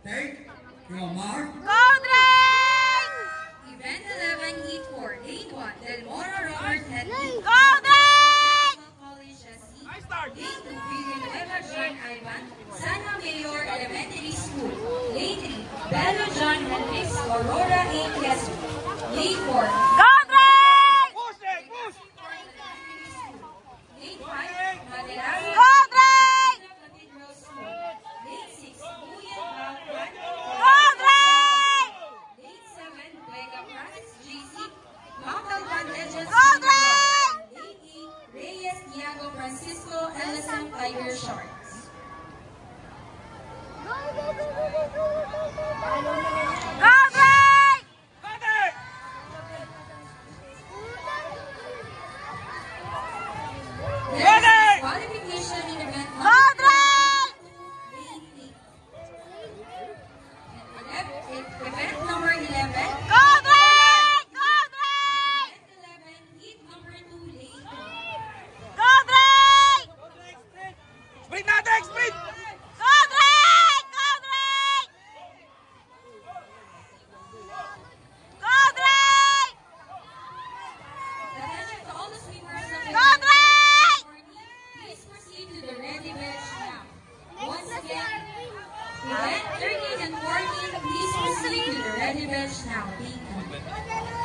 Take your mark. Go Drake! Event 11, Heat 4, Gate 1, Del Moro Robert Hedley. Go Drake! College SC. Gate 2, Villanueva John Ivan, San Mayor Elementary School. Gate 3, Bello John Hendricks, Aurora A. Quezon. Gate 4, Go Drake! Push it, push! Gate 5, Maderazo. Go Drake! Cathedral School. Gate 6, Buyan Balkan. Go Drake! Gate 7, Vega Francis GC, Mount Alban Legends. Go Drake! Gate 8, Reyes Diago Francisco LSM Tiger Sharks. Go Drake! Got it! Next, qualification in event Go Drake! Event number 11. Go Drake! Go Drake! Event 11, heat number 2, late. Go Drake! Sprint natin, sprint! Go Drake! Go Drake! Go Drake! Attention to all the swimmers of the Go Drake! please proceed to the ready bench now. Once again, event 13 and 14, please proceed to the ready bench now. Thank you.